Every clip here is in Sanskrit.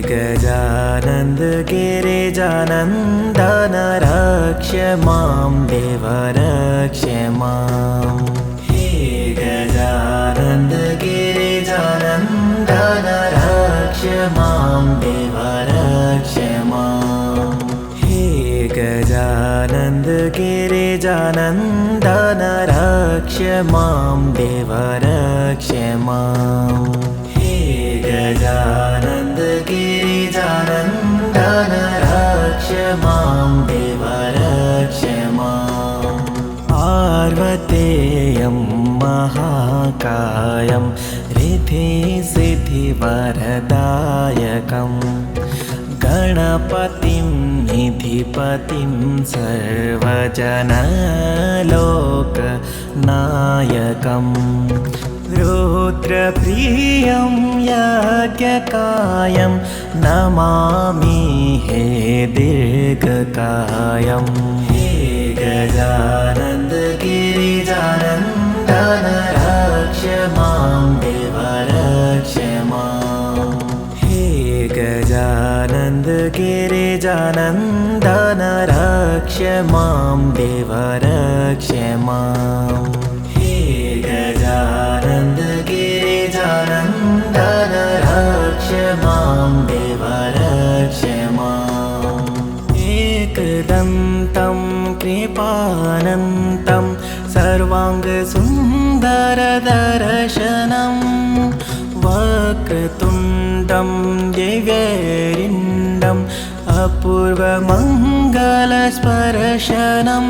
गजानन्द गिरिजानन्दन रक्ष मां देव रक्ष मां। हे गजानन्द गिरिजानन्दन रक्ष मां देव रक्ष मां। हे गजानन्द गिरिजानन्दन रक्ष मां देव रक्ष मां। गजानन्द गिरिजानन्दन रक्ष मां देव रक्ष मां। पार्वतेयं महाकायं रिद्धिसिद्धिवरदायकं गणपतिं निधिपतिं सर्वजनलोकनायकम् रुद्रप्रियं यज्ञकायं नमामि हे दीर्घकायं। हे गजानन्द गिरिजानन्दन रक्ष मां देव रक्ष मां। हे गजानन्द गिरिजानन्दन रक्ष मां देव रक्ष मां। गजानन्द गिरिजानन्दन रक्ष मां देव रक्ष मां। एकदन्तं कृपानन्तं सर्वाङ्गसुन्दरदर्शनं वक्रतुण्डं दिव्यैरिण्डम् अपूर्वमङ्गलस्पर्शनं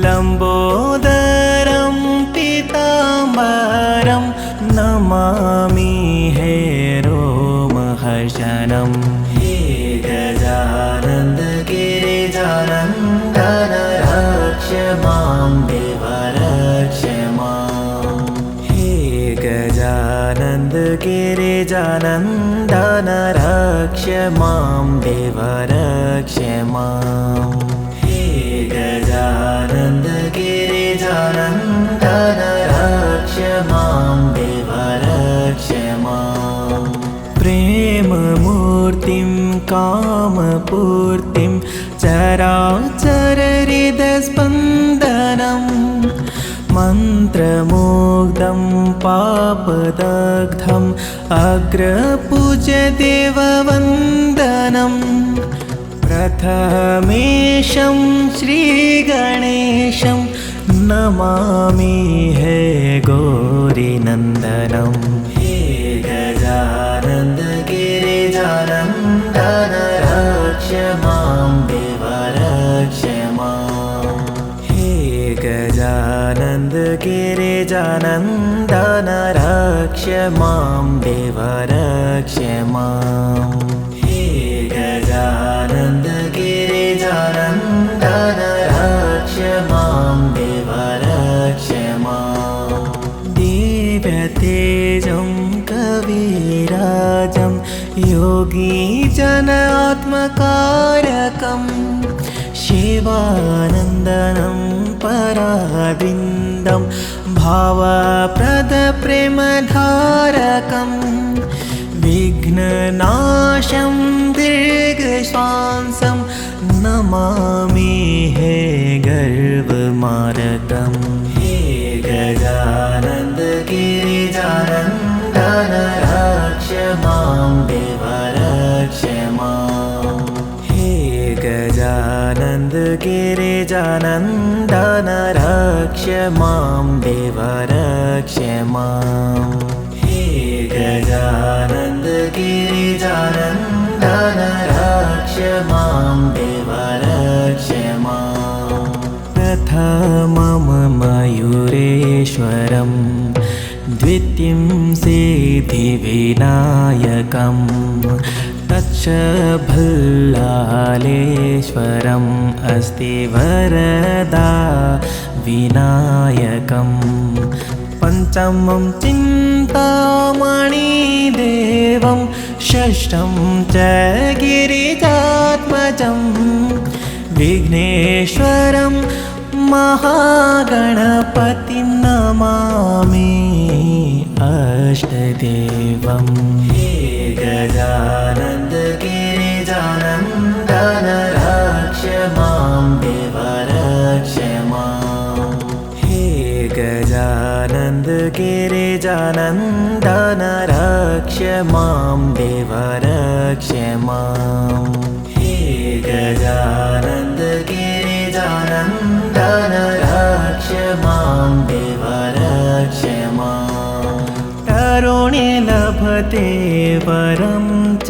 लम्बोदरं पीताम्बरं नमामि हे रोमहर्षणं। हे गजानन्द गिरिजानन्दन रक्ष मां देव रक्ष मां। हे गजानन्द गिरिजानन्दन रक्ष मां देव रक्ष मां। गजानन्द गिरिजानन्दन रक्ष मां देव रक्ष मां। प्रेममूर्तिं कामपूर्तिं चराचरहृदस्पन्दनं मन्त्रमुग्धं पापदग्धम् अग्रपूज्य देववन्दनं। प्रथमेशं श्रीगणेशं नमामि हे गौरीनन्दनं। हे गजानन्द गिरिजानन्दन रक्ष मां देव रक्ष मां। हे गजानन्द गिरिजानन्दन रक्ष मां देव रक्ष मां। गजानन्द गिरिजानन्दन रक्ष मां देव रक्ष मां। दिव्यतेजं कविराजं योगीजनात्मकारकं शिवानन्दनं पराविन्दं भावप्रदप्रेमधारकम् विघ्ननाशं दीर्घश्वासं नमामि हे गर्वमारकं। हे गजानन्द गिरिजानन्दन रक्ष मां देव रक्ष मां। हे गजानन्द गिरिजानन्दन रक्ष मां देव रक्ष मां। गजानन्द गिरिजानन्दन रक्ष मां देव रक्ष मां। प्रथमं मयूरेश्वरं द्वितीयं सिद्धिविनायकं तच्च भल्लालेश्वरम् अस्ति वरदा विनायकं। पञ्चमं चिन्तामणिदेवं षष्ठं च गिरिजात्मजं विघ्नेश्वरं महागणपतिं नमामि अष्टदेवं। हे गजानन गिरिजानन्दन रक्ष मां देव रक्ष मां। हे गजानन्द गिरिजानन्दन रक्ष मां देव रक्ष मां। तरुणी लभते वरं च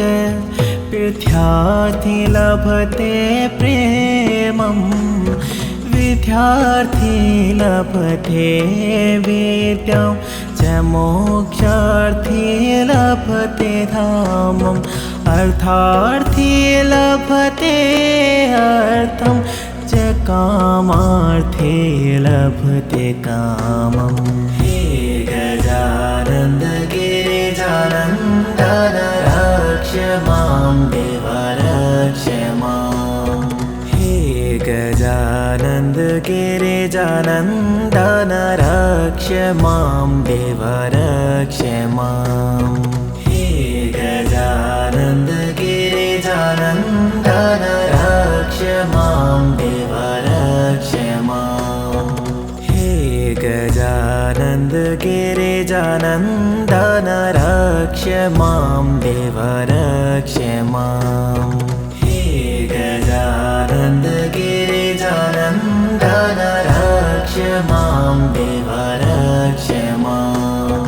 विद्यार्थी लभते प्रेमं। विद्यार्थी लभते विद्यां च मोक्षार्थी लभते धामम्। अर्थार्थी लभते अर्थं च कामार्थी लभते कामम्। हे गजानन्द गिरिजानन्दन रक्ष मां देव रक्ष मां। हे गजानन्द गिरिजानन्दन रक्ष मां देव रक्ष मां। हे गजानन्द गिरिजानन्दन रक्ष मां देव रक्ष मां। हे गजानन्द गिरिजानन्दन रक्ष मां देव रक्ष मां। हे गजानन्द गिरिजानन्दन रक्ष मां देव रक्ष मां।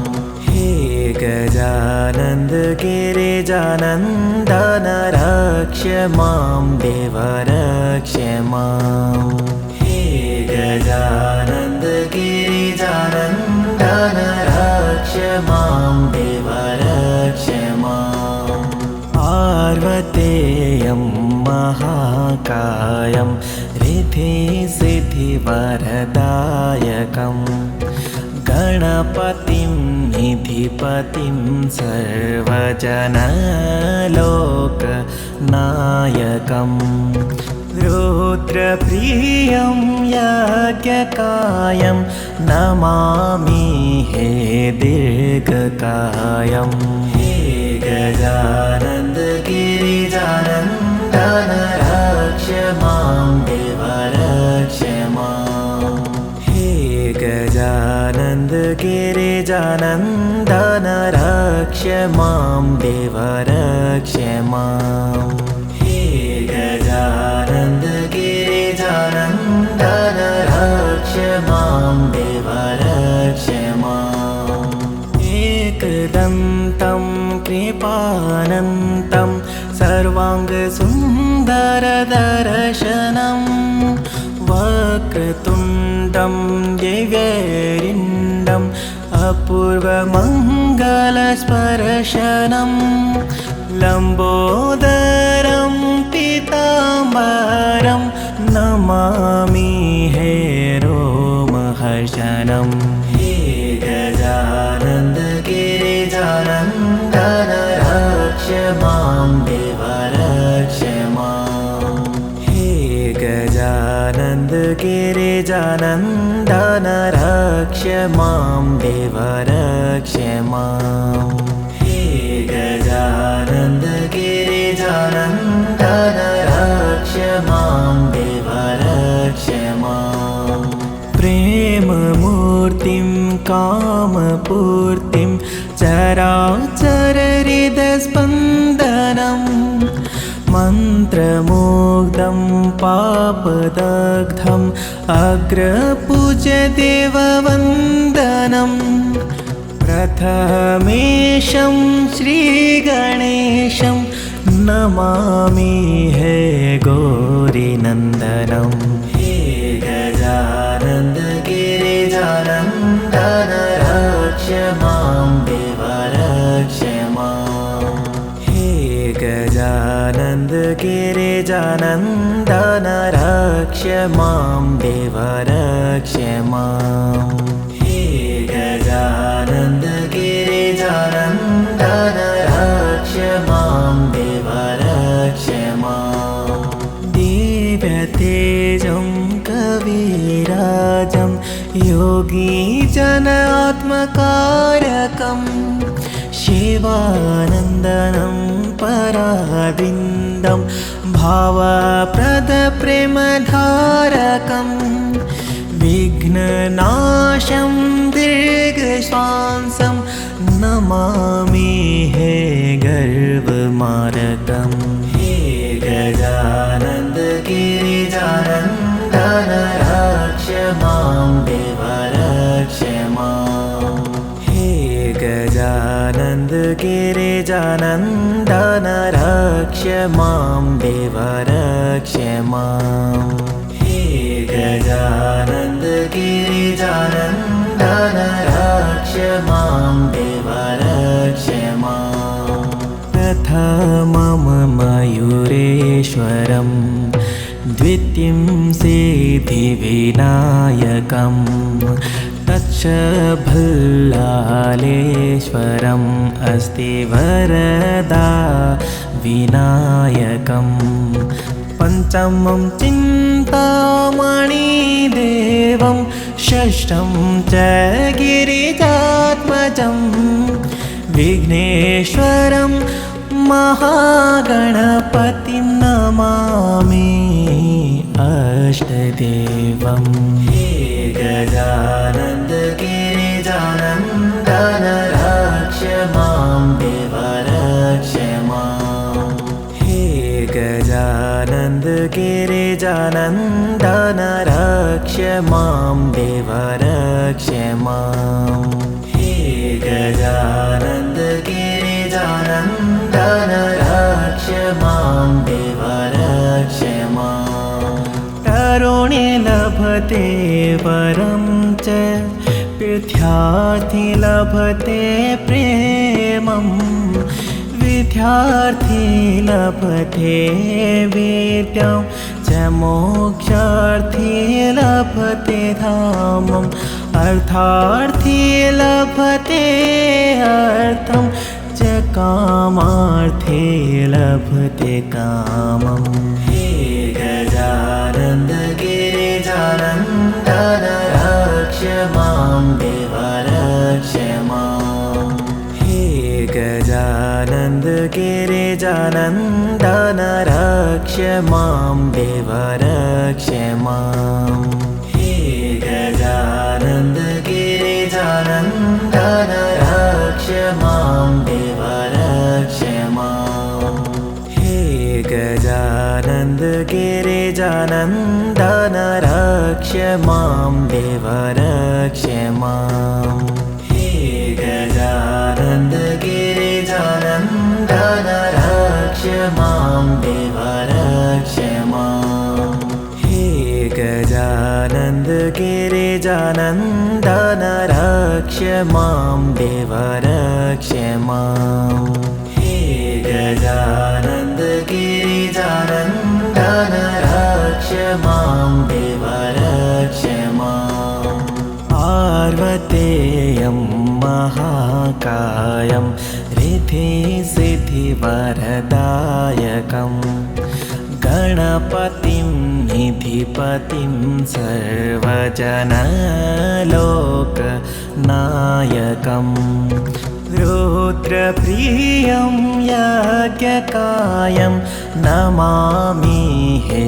हे गजानन्द गिरिजानन्दन रक्ष मां देव रक्ष मां। हे गजानन्द गिरिजानन्दन रक्ष मां देव रक्ष मां। पार्वतेयं महाकायं रिद्धिसिद्धिवरदायकं। गणपतिं निधिपतिं सर्वजनलोकनायकं। रुद्रप्रियं यज्ञकायं नमामि हे दीर्घकायं। हे गजानन्द गिरिजानन्दन रक्ष मां देव रक्ष मां। हे गजानन्द गिरिजानन्दन रक्ष मां देव रक्ष मां। हे गजानन्द गिरिजानन्दन रक्ष मां देव रक्ष मां। एकदन्तं कृपानन्तं सर्वाङ्गसुन्दरदर्शनं। वक्रतुण्डं दिव्यरिण्डम् अपूर्वमङ्गलस्पर्शनं। लम्बोदरं पीताम्बरं नमामि हे रोमहर्षणं। हे गजानन्द गिरिजानन्दन रक्ष मां देव रक्ष मां। हे गजानन्द गिरिजानन्दन रक्ष मां देव रक्ष मां। हे गजानन्द गिरिजानन्दन रक्ष मां देव रक्ष मां। प्रेममूर्तिं कामपूर्तिं चराचरहृदस्पन्दनं। मन्त्रमुग्धं पापदग्धम् अग्रपूज्य देववन्दनं। प्रथमेशं श्रीगणेशं नमामि हे गौरीनन्दनं। हे गजानन्द गिरिजानन्दन रक्ष मां देव रक्ष मां। हे गजानन्द गिरिजानन्दन रक्ष मां देव रक्ष मां। हे गजानन्द गिरिजानन्दन रक्ष मां देव रक्ष मां। दिव्यतेजं कविराजं योगीजनात्मकारकं। शिवानन्दनं पराविन्दं भावप्रदप्रेमधारकं। विघ्ननाशं दीर्घश्वासं नमामि हे गर्वमारकम् हे गजानन्द गिरिजानन्दन रक्ष मां देव रक्ष माम् हे गजानन्द गिरिजानन्दन रक्ष मां देव रक्ष माम् हे गजानन्द गिरिजानन्दन रक्ष मां देव रक्ष माम् प्रथमं मयूरेश्वरं द्वितीयं सिद्धिविनायकं तच्च भल्लालेश्वरम् अस्ति वरदा विनायकं पञ्चमं चिन्तामणिदेवं षष्ठं च गिरिजात्मजं विघ्नेश्वरं महागणपतिं नमामि अष्टदेवं हे गजानन्द गिरिजानन्दन रक्ष मां देव रक्ष माम् हे गजानन्द गिरिजानन्दन रक्ष मां देव रक्ष माम् हे गजानन्द गिरिजानन्दन रक्ष मां देव रक्ष माम् तरुणे लभते वरं च विद्यार्थी लभते प्रेमं विद्यार्थी लभते विद्यां च मोक्षार्थी लभते धामम् अर्थार्थी लभते अर्थं च कामार्थी लभते कामम् हे गजानन्द गिरिजानन्दन रक्ष मां देव रक्ष माम् हे गजानन्द गिरिजानन्दन रक्ष मां देव रक्ष माम् हे गजानन्द गिरिजानन्दन रक्ष मां देव रक्ष माम् हे गजानन्द गिरिजानन्दन रक्ष मां देव रक्ष माम् हे गजानन्द गिरिजानन्दन रक्ष मां देव रक्ष माम् हे गजानन्द गिरिजानन्दन रक्ष मां देव रक्ष माम् हे गजानन्द गिरिजानन्दन रक्ष मां देव रक्ष माम् पार्वतेयं महाकायं रिद्धिसिद्धिवरदायकं गणपतिं निधिपतिं सर्वजनलोकनायकं रुद्रप्रियं यज्ञकायं नमामि हे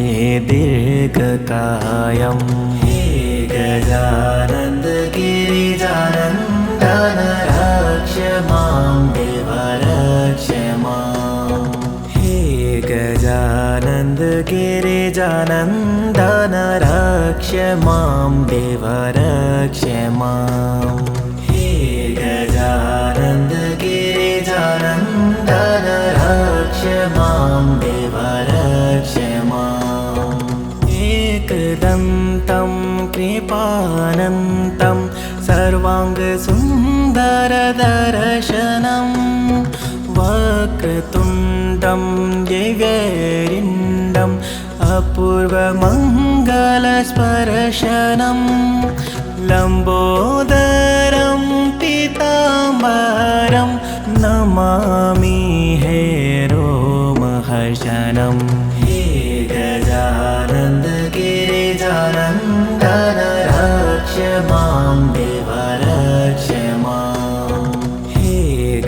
दीर्घकायं हे गजानन्द गिरिजानन्दन रक्ष मां देव रक्ष माम् हे गजानन्द गिरिजानन्दन रक्ष मां देव रक्ष माम् हे गजानन्द गिरिजानन्दन रक्ष मां देव रक्ष माम् एकदन्तं कृपानन्तं सर्वाङ्गसुन्दरदर्शनं वक्रतुण्डं दिव्यरिण्डम् अपूर्वमङ्गलस्पर्शनं लम्बोदरं पीताम्बरं नमामि हे रोमहर्षणं हे गजानन्द गिरिजानन्दन रक्ष मां देव रक्ष माम् हे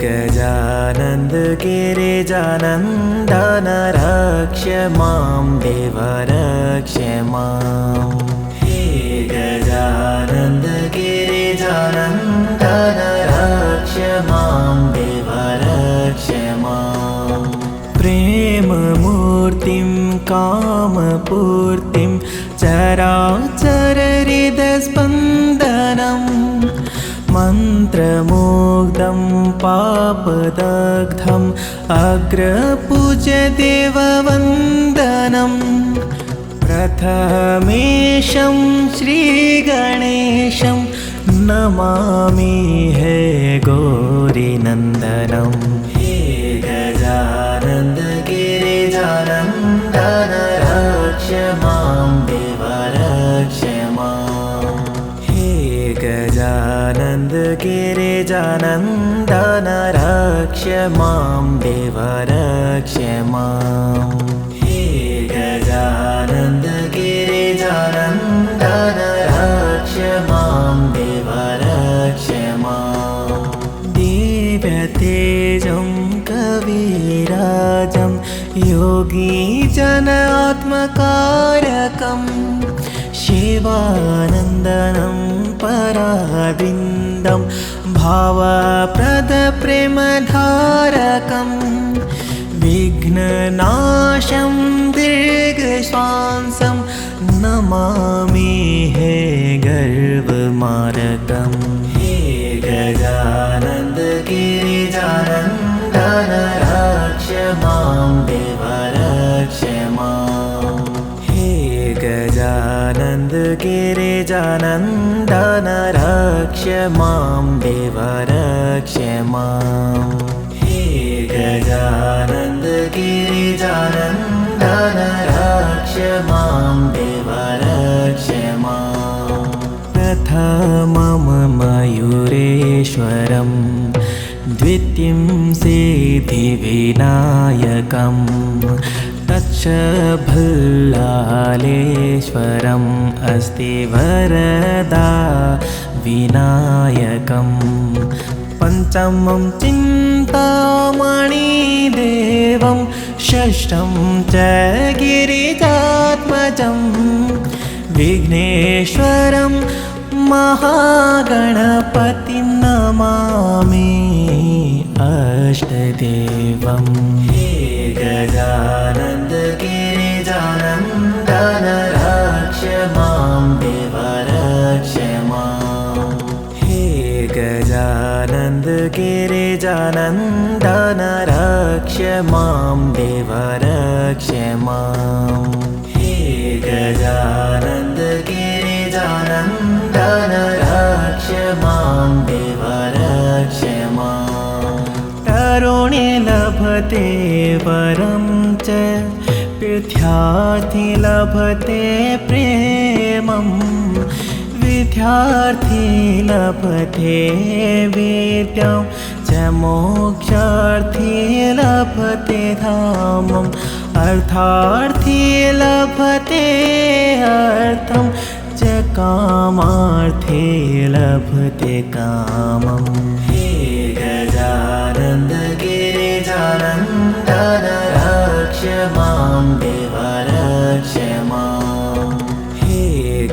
गजानन्द गिरिजानन्दन रक्ष मां देव रक्ष माम् हे गजानन्द गजानन्द गिरिजानन्दन रक्ष मां देव रक्ष माम् प्रेममूर्तिं कामपूर्तिं चराचरहृदस्पन्दनं मन्त्रमुग्धं पापदग्धम् अग्रपूज्यदेववन्दनं प्रथमेशं श्रीगणेशं नमामि हे गौरीनन्दनं हे गजानन्द गिरिजानन्दन रक्ष मां देव रक्ष माम् हे गजानन्द गिरिजानन्दन रक्ष मां देव रक्ष माम् हे गजानन्द गिरिजानन्दन रक्ष मां देव रक्ष माम् दिव्यतेजं कविराजं योगीजनात्मकारकं शिवानन्दनं पराविन्दं भावप्रदप्रेमधारकं विघ्ननाशं दीर्घश्वासं नमामि हे गर्वमारकं हे गजानन्द गिरिजानन्दन रक्ष मां देव रक्ष माम् हे गजानन्द गिरिजानन्दन रक्ष मां देव रक्ष माम् हे गजानन्द गिरिजानन्दन रक्ष मां देव रक्ष माम् प्रथमं मयूरेश्वरं द्वितीयं सिद्धिविनायकं तच्च भल्लालेश्वरम् अस्ति वरदा विनायकं पञ्चमं चिन्तामणिदेवं षष्ठं च गिरिजात्मजं विघ्नेश्वरं महागणपतिं नमामि अष्टदेवं हे गजानन्द गिरिजानन्दन रक्ष मां देव रक्ष माम् हे गजानन्द गिरिजानन्दन रक्ष मां देव रक्ष माम् हे गजानन्द गिरिजानन्दन रक्ष मां देव रक्ष माम् तरुणे लभते वरं च विद्यार्थी लभते प्रेमं विद्यार्थी लभते विद्यां च मोक्षार्थी लभते धामम् अर्थार्थी लभते अर्थं च कामार्थी लभते कामम् हे गजानन्द गिरिजानन्दन रक्ष मां देव रक्ष माम् हे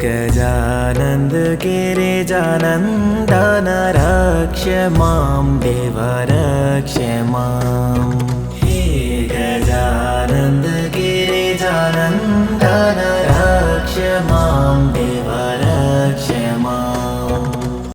गजानन्द गिरिजानन्दन रक्ष मां देव रक्ष माम् हे गजानन्द गिरिजानन्दन